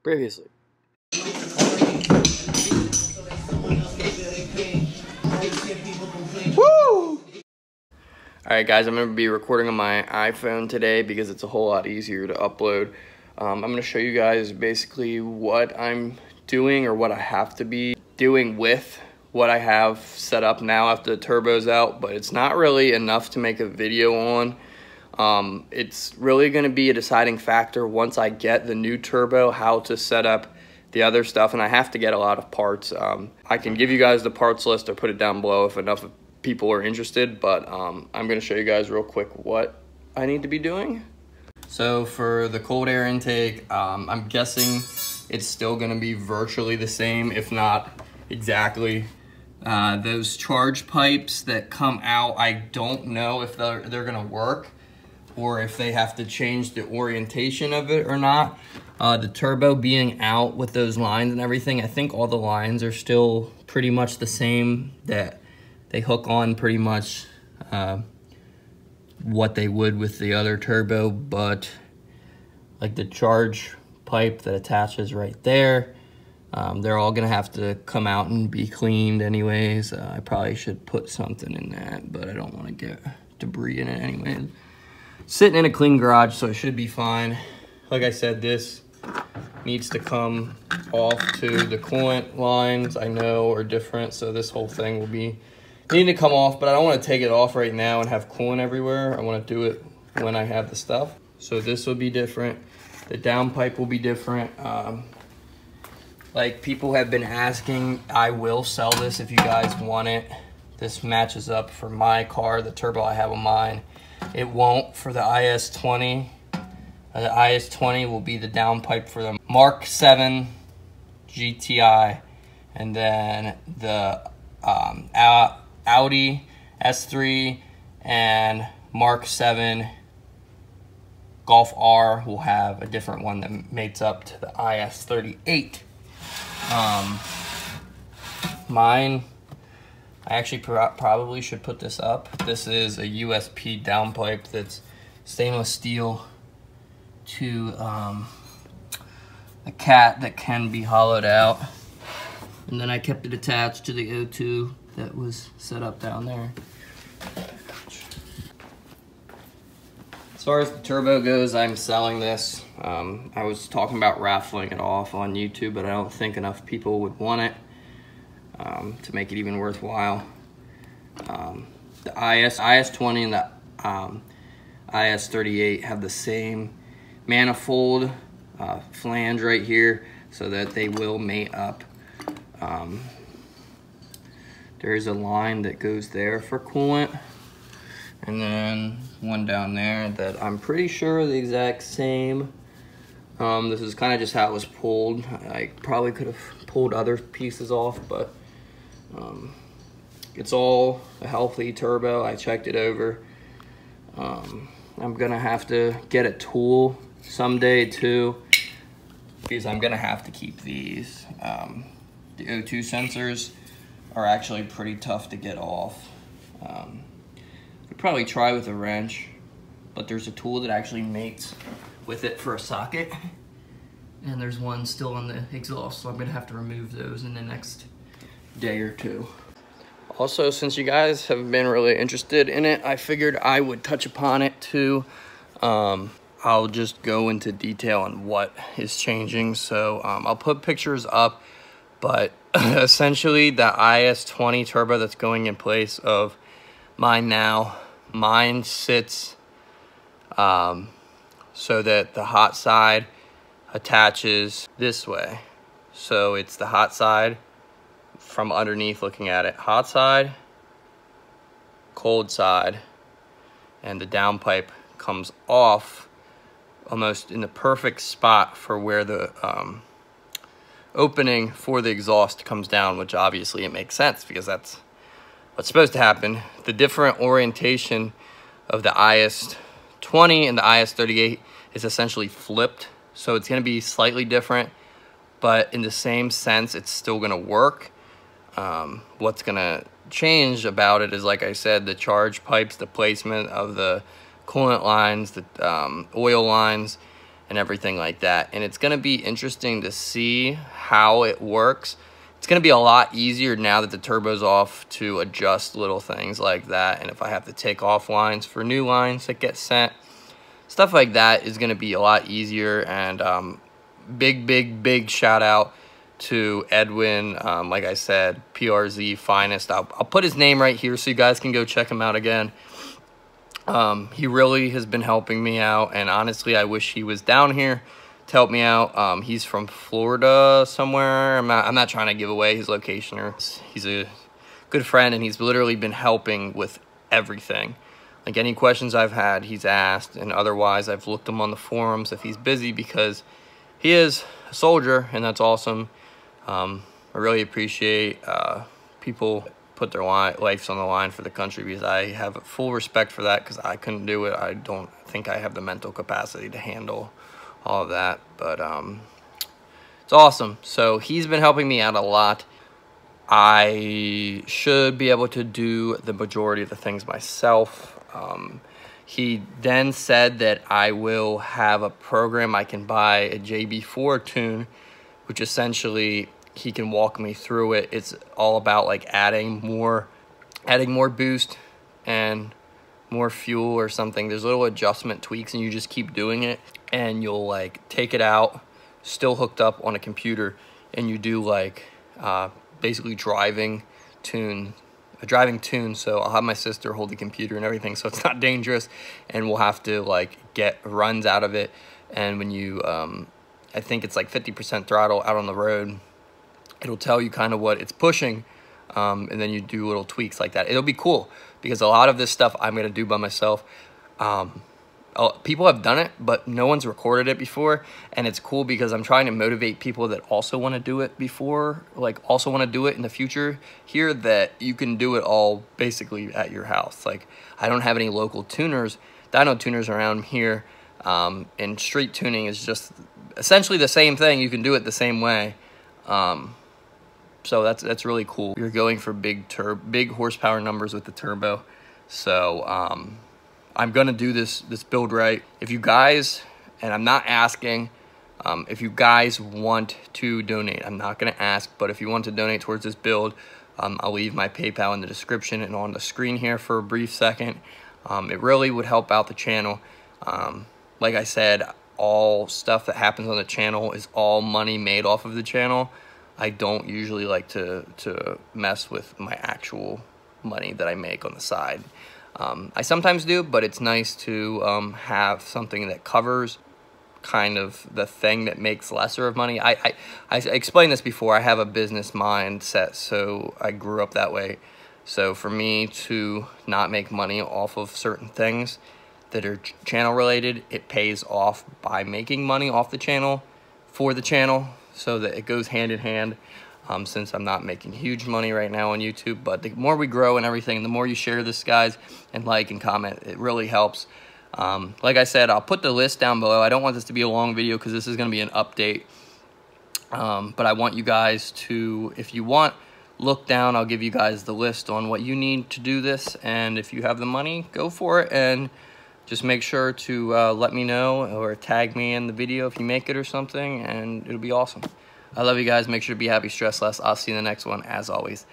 Previously. Woo! Alright guys, I'm going to be recording on my iPhone today because it's a whole lot easier to upload. I'm going to show you guys basically what I'm doing or what I have to be doing with what I have set up now after the turbo's out, but it's not really enough to make a video on. It's really going to be a deciding factor once I get the new turbo, how to set up the other stuff, and I have to get a lot of parts. I can give you guys the parts list or put it down below if enough people are interested, but I'm going to show you guys real quick what I need to be doing. So for the cold air intake, I'm guessing it's still going to be virtually the same, if not exactly. Those charge pipes that come out, I don't know if they're going to work or if they have to change the orientation of it or not. The turbo being out with those lines and everything, I think all the lines are still pretty much the same, that they hook on pretty much what they would with the other turbo, but like the charge pipe that attaches right there, they're all gonna have to come out and be cleaned anyways. I probably should put something in that, but I don't want to get debris in it anyways. Sitting in a clean garage, so it should be fine. Like I said, this needs to come off to the coolant lines, I know, are different, so this whole thing will be needing to come off, but I don't want to take it off right now and have coolant everywhere. I want to do it when I have the stuff. So this will be different. The downpipe will be different. Like people have been asking, I will sell this if you guys want it. This matches up for my car, the turbo I have on mine. It won't for the IS20. The IS20 will be the downpipe for the MK7 GTI, and then the AUDI S3 and MK7 GOLF R will have a different one that mates up to the IS38. Mine, I actually probably should put this up. This is a USP downpipe that's stainless steel to a cat that can be hollowed out. And then I kept it attached to the O2 that was set up down there. As far as the turbo goes, I'm selling this. I was talking about raffling it off on YouTube, but I don't think enough people would want it to make it even worthwhile. The IS20 and the IS38 have the same manifold flange right here, so that they will mate up. There's a line that goes there for coolant, and then one down there that I'm pretty sure are the exact same. This is kind of just how it was pulled. I probably could have pulled other pieces off, but it's all a healthy turbo. I checked it over. I'm gonna have to get a tool someday too, because I'm gonna have to keep these. The O2 sensors are actually pretty tough to get off. Could probably try with a wrench, but there's a tool that actually mates with it for a socket, and there's one still on the exhaust, so I'm gonna have to remove those in the next day or two. Also, since you guys have been really interested in it, I figured I would touch upon it too. I'll just go into detail on what is changing. So I'll put pictures up, but essentially the IS20 turbo that's going in place of mine now, mine sits so that the hot side attaches this way. So it's the hot side from underneath looking at it. Hot side, cold side, and the downpipe comes off almost in the perfect spot for where the opening for the exhaust comes down, which obviously it makes sense because that's what's supposed to happen. The different orientation of the IS20 and the IS38 is essentially flipped, so it's going to be slightly different, but in the same sense it's still going to work. What's going to change about it is, like I said, the charge pipes, the placement of the coolant lines, the oil lines, and everything like that. And it's gonna be interesting to see how it works. It's gonna be a lot easier now that the turbo's off to adjust little things like that. And if I have to take off lines for new lines that get sent, stuff like that is gonna be a lot easier. And big shout out to EDWIN. Like I said, PRZ finest. I'll put his name right here so you guys can go check him out again. He really has been helping me out, and honestly I wish he was down here to help me out. He's from Florida somewhere. I'm not trying to give away his location, or he's a good friend, and he's literally been helping with everything. Like any questions I've had, he's asked, and otherwise I've looked him on the forums if he's busy, because he is a soldier, and that's awesome. I really appreciate people put their lives on the line for the country, because I have full respect for that, because I couldn't do it. I don't think I have the mental capacity to handle all of that, but it's awesome. So he's been helping me out a lot. I should be able to do the majority of the things myself. He then said that I will have a program I can buy, a JB4 tune, which essentially he can walk me through it. It's all about like adding more boost and more fuel or something. There's little adjustment tweaks, and you just keep doing it, and you'll like take it out, still hooked up on a computer, and you do like basically a driving tune. So I'll have my sister hold the computer and everything, so it's not dangerous, and we'll have to like get runs out of it. And when you I think it's like 50% throttle out on the road, it'll tell you kind of what it's pushing, and then you do little tweaks like that. It'll be cool, because a lot of this stuff I'm going to do by myself. People have done it, but no one's recorded it before, and it's cool because I'm trying to motivate people that also want to do it also want to do it in the future here, that you can do it all basically at your house. Like, I don't have any local tuners, dyno tuners around here, and street tuning is just essentially the same thing. You can do it the same way. So that's really cool. You're going for big horsepower numbers with the turbo. So I'm gonna do this build right. If you guys, and I'm not asking, if you guys want to donate, I'm not gonna ask, but if you want to donate towards this build, I'll leave my PayPal in the description and on the screen here for a brief second. It really would help out the channel. Like I said, all stuff that happens on the channel is all money made off of the channel. I don't usually like to mess with my actual money that I make on the side. I sometimes do, but it's nice to have something that covers kind of the thing that makes lesser of money. I explained this before. I have a business mindset, so I grew up that way. So for me to not make money off of certain things that are channel related, it pays off by making money off the channel for the channel, so that it goes hand in hand. Since I'm not making huge money right now on YouTube, but the more we grow and everything, the more you share this, guys, and like and comment, it really helps. Like I said, I'll put the list down below. I don't want this to be a long video, because this is going to be an update, but I want you guys to, if you want, look down. I'll give you guys the list on what you need to do this, and if you have the money, go for it. And just make sure to let me know, or tag me in the video if you make it or something, and it'll be awesome. I love you guys. Make sure to be happy, stress less. I'll see you in the next one, as always.